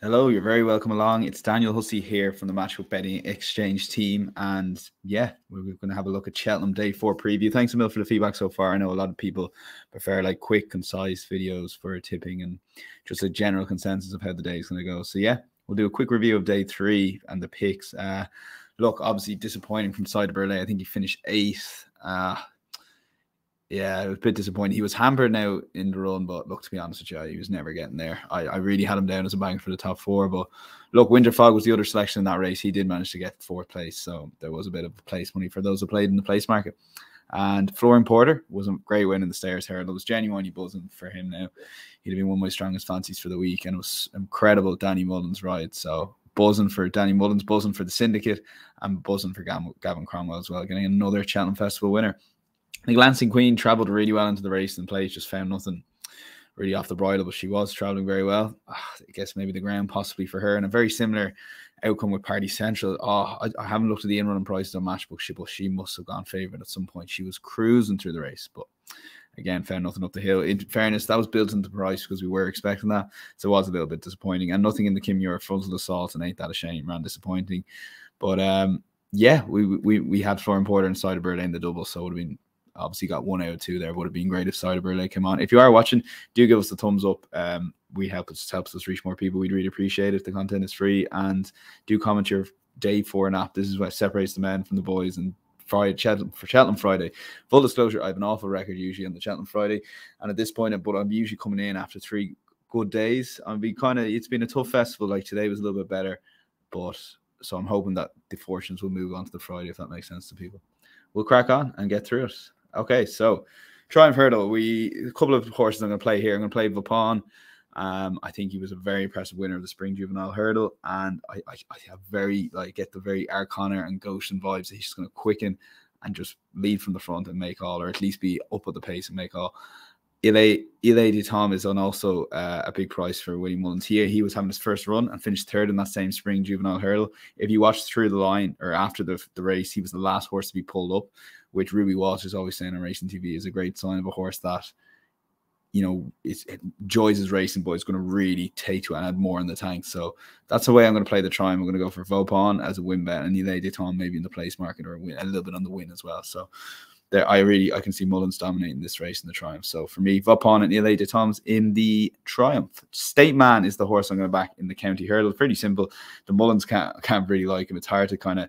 Hello, you're very welcome along. It's Daniel Hussey here from the Matchbook Betting Exchange team. And yeah, we're going to have a look at Cheltenham Day 4 preview. Thanks a million for the feedback so far. I know a lot of people prefer like quick, concise videos for tipping and just a general consensus of how the day is going to go. So yeah, we'll do a quick review of Day 3 and the picks. Look, obviously disappointing from Side of Burley. I think he finished 8th. Yeah, it was a bit disappointing. He was hampered now in the run, but look, to be honest with you, he was never getting there. I really had him down as a bank for the top 4, but look, Winterfog was the other selection in that race. He did manage to get 4th place, so there was a bit of place money for those who played in the place market. And Florian Porter was a great win in the Stairs Hurdle. It was genuinely buzzing for him now. He'd have been one of my strongest fancies for the week, and it was incredible Danny Mullins' ride. So buzzing for Danny Mullins, buzzing for the Syndicate, and buzzing for Gavin Cromwell as well, getting another Cheltenham Festival winner. I think Lancing Queen travelled really well into the race and plays just found nothing really off the bridle, but she was travelling very well. I guess maybe the ground possibly for her, and a very similar outcome with Party Central. I haven't looked at the in-running prices on Matchbook, but she must have gone favourite at some point. She was cruising through the race, but again, found nothing up the hill. In fairness, that was built into the price because we were expecting that, so it was a little bit disappointing. And nothing in the Kim Muir frontal assault, and ain't that a shame, ran disappointing. But yeah, we had Florian Porter and Side of Burley in the double, so it would have been obviously got 1 out of 2 there. Would have been great if Side of Burley came on. If you are watching, do give us the thumbs up. Helps us reach more people. We'd really appreciate it. The content is free, and do comment your Day 4 nap. This is what separates the men from the boys. And Friday, Cheltenham Friday. Full disclosure, I have an awful record usually on the Cheltenham Friday, and at this point, but I'm usually coming in after 3 good days. It's been a tough festival. Like today was a little bit better, but so I'm hoping that the fortunes will move on to the Friday, if that makes sense to people. We'll crack on and get through it. Okay, so Triumph Hurdle. A couple of horses I'm going to play here. I'm going to play Vapon. I think he was a very impressive winner of the Spring Juvenile Hurdle, and I get the very Arconnor and Goshen vibes that he's just going to quicken and just lead from the front and make all, or at least be up at the pace and make all. Ile de Tom is on also a big price for Willie Mullins here. He was having his first run and finished 3rd in that same Spring Juvenile Hurdle. If you watch through the line or after the race, he was the last horse to be pulled up, which Ruby Walsh is always saying on Racing TV is a great sign of a horse that, you know, it enjoys his racing, but it's going to really take to and add more in the tank. So that's the way I'm going to play the Triumph. I'm going to go for Vopon as a win bet, and Ile de Tom maybe in the place market or a little bit on the win as well. So there, I can see Mullins dominating this race in the Triumph. So for me, Vopon and Ile de Tom's in the Triumph. State Man is the horse I'm going to back in the County Hurdle. Pretty simple. The Mullins can't really like him. It's hard to kind of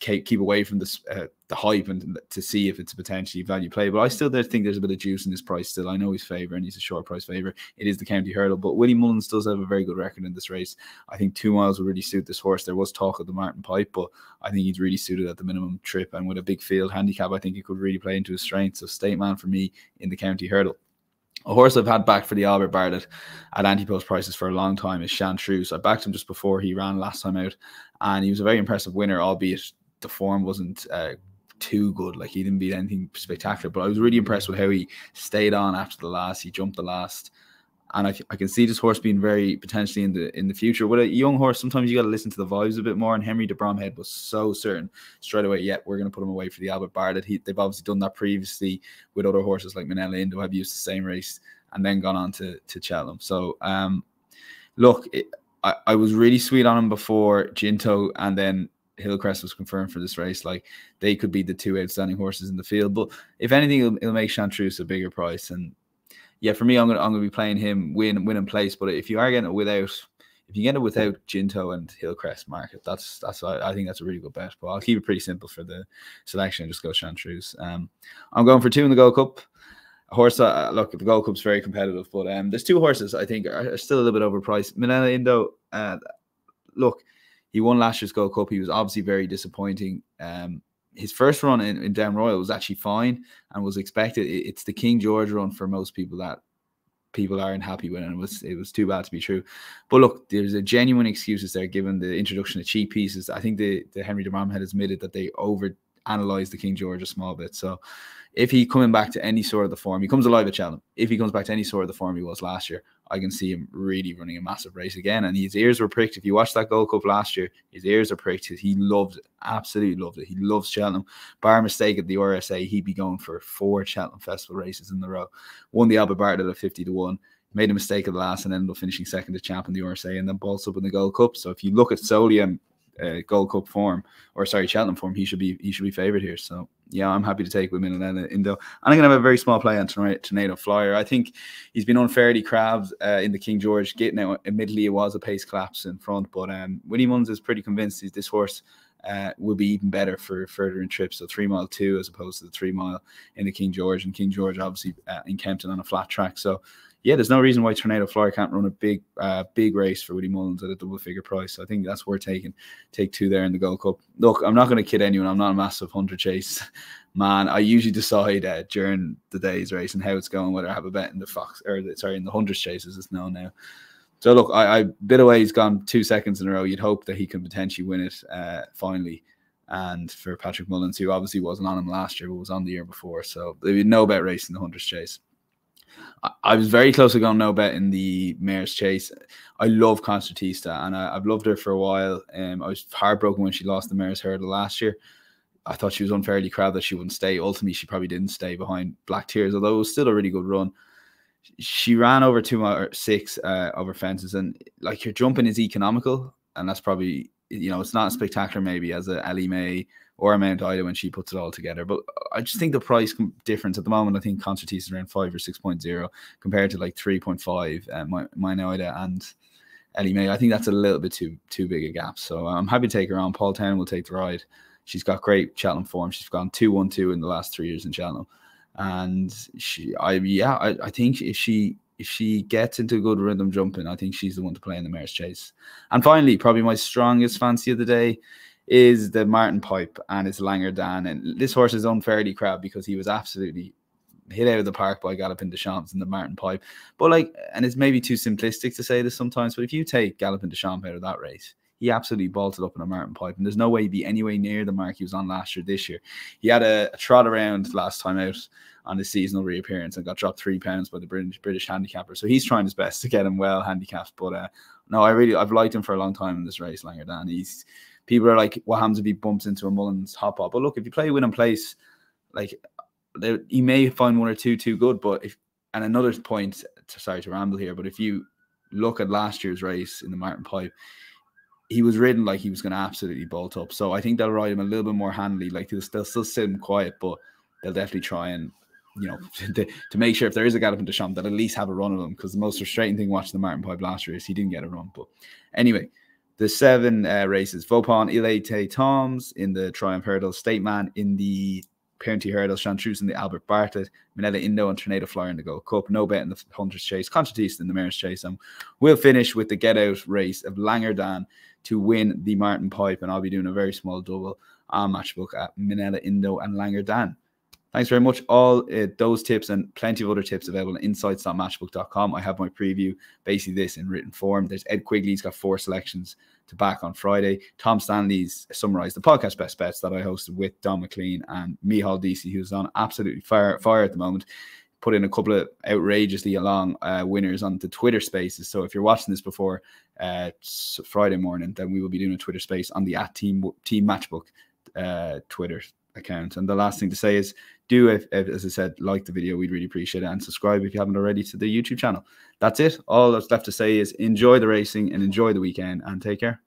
keep away from this the hype and to see if it's a potentially value play. But I still think there's a bit of juice in this price still. I know he's favourite and he's a short price favourite. It is the County Hurdle, but Willie Mullins does have a very good record in this race. I think 2 miles will really suit this horse. There was talk of the Martin Pipe, but I think he's really suited at the minimum trip, and with a big field handicap, I think he could really play into his strength. So State Man for me in the County Hurdle. A horse I've had back for the Albert Bartlett at anti-post prices for a long time is Chantreuse. I backed him just before he ran last time out, and he was a very impressive winner, albeit the form wasn't too good. Like, he didn't beat anything spectacular, but I was really impressed with how he stayed on after the last. He jumped the last, and I can see this horse being very potentially in the future. With a young horse, sometimes you got to listen to the vibes a bit more, and Henry de Bromhead was so certain straight away, yeah, we're going to put him away for the Albert Bartlett. They've obviously done that previously with other horses like Manella Indo, have used the same race and then gone on to Cheltenham. So look, I was really sweet on him before Ginto, and then Hillcrest was confirmed for this race. Like, they could be the 2 outstanding horses in the field, but if anything, it'll make Chantreuse a bigger price. And yeah, for me, I'm gonna be playing him win and place. But if you are getting it without, Ginto and Hillcrest market, I think that's a really good bet. But I'll keep it pretty simple for the selection and just go Chantreuse. I'm going for 2 in the Gold Cup. A horse, look, the Gold Cup's very competitive, but there's 2 horses I think are still a little bit overpriced. Manella Indo, look, he won last year's Gold Cup. He was obviously very disappointing. His first run in Down Royal was actually fine and was expected. It's the King George run for most people that people aren't happy with, and it was too bad to be true. But look, there's a genuine excuses there given the introduction of cheap pieces. I think the Henry de Bromhead has admitted that they over-analysed the King George a small bit. So if he coming back to any sort of the form, he comes alive at Cheltenham. If he comes back to any sort of the form he was last year, I can see him really running a massive race again. And his ears were pricked. If you watched that Gold Cup last year, his ears are pricked. He loved it, absolutely loved it. He loves Cheltenham. Bar mistake at the RSA, he'd be going for 4 Cheltenham Festival races in a row. Won the Albert Bartlett at 50 to 1. made a mistake at the last and ended up finishing second to champ in the RSA and then bolts up in the Gold Cup. So if you look at solely Gold Cup form, or sorry, Cheltenham form, he should be favoured here. So yeah, I'm happy to take with Minella Indo. And I'm going to have a very small play on Tornado Flyer. I think he's been unfairly crabbed in the King George gate. Now, admittedly, it was a pace collapse in front, but Winnie Mullins is pretty convinced this horse will be even better for further in trips. So 3 mile 2 as opposed to the 3 mile in the King George. And King George, obviously, in Kempton on a flat track. So yeah, there's no reason why Tornado Flyer can't run a big race for Woody Mullins at a double figure price. So I think that's worth taking. Take 2 there in the Gold Cup. Look, I'm not going to kid anyone. I'm not a massive hunter chase man. I usually decide during the day's race and how it's going, whether I have a bet in the in the hunters chase, as it's known now. So look, I bit away. He's gone 2 seconds in a row. You'd hope that he can potentially win it finally. And for Patrick Mullins, who obviously wasn't on him last year, but was on the year before. So there'd be no bet race in the hunters chase. I was very close to going no bet in the mare's chase. I love Concertista, and I've loved her for a while. I was heartbroken when she lost the mare's hurdle last year. I thought she was unfairly crabbed that she wouldn't stay. Ultimately, she probably didn't stay behind Black Tears, although it was still a really good run. She ran over 2.6 over fences, and like, your jumping is economical, and that's probably, it's not as spectacular maybe as a Ellie Mae or a Mount Ida when she puts it all together. But I just think the price difference at the moment, I think Concertista is around 5 or 6.0 compared to like 3.5 Mount Ida and Ellie Mae. I think that's a little bit too big a gap. So I'm happy to take her on. Paul Town will take the ride. She's got great Cheltenham form. She's gone 2-1-2 in the last 3 years in Cheltenham. And I think if she gets into good rhythm jumping, I think she's the one to play in the mare's chase. And finally, probably my strongest fancy of the day is the Martin Pipe, and it's Langer Dan. And this horse is unfairly crabbed because he was absolutely hit out of the park by Galloping Deschamps in the Martin Pipe. But and it's maybe too simplistic to say this sometimes, but if you take Galloping Deschamps out of that race, he absolutely bolted up in a Martin Pipe, and there's no way he'd be anywhere near the mark he was on last year this year. He had a trot around last time out on his seasonal reappearance and got dropped £3 by the British handicapper. So he's trying his best to get him well handicapped. But no, I've liked him for a long time in this race, Langer Dan. People are like, what happens if he bumps into a Mullins hop up? But look, if you play win and place, he may find 1 or 2 too good. But and another point, sorry to ramble here, but if you look at last year's race in the Martin Pipe, he was ridden like he was going to absolutely bolt up. So I think they'll ride him a little bit more handily. Like they'll still sit him quiet, but they'll definitely try and, to make sure if there is a Galloping Deschamps, they'll at least have a run of him. Because the most frustrating thing watching the Martin Pipe last year is he didn't get a run. But anyway, the 7 races: Vaupan Ilete Toms in the Triumph Hurdle, State Man in the County Hurdle, Chantruse in the Albert Bartlett, Minella Indo and Tornado Flyer in the Gold Cup, no bet in the Hunter's Chase, Concertista in the Mare's Chase. And we'll finish with the get out race of Langer Dan to win the Martin Pipe, and I'll be doing a very small double on Matchbook at Minella Indo and Langer Dan. Thanks very much. All those tips and plenty of other tips available at insights.matchbook.com. I have my preview, basically this in written form. There's Ed Quigley's got 4 selections to back on Friday. Tom Stanley's summarised the podcast best bets that I hosted with Don McLean and Mihal DC, who's on absolutely fire at the moment. Put in a couple of outrageously long winners on the Twitter spaces. So if you're watching this before Friday morning, then we will be doing a Twitter space on the @Team Matchbook Twitter account. And the last thing to say is, do, as I said, like the video. We'd really appreciate it, and subscribe if you haven't already to the YouTube channel. That's it. All that's left to say is enjoy the racing and enjoy the weekend, and take care.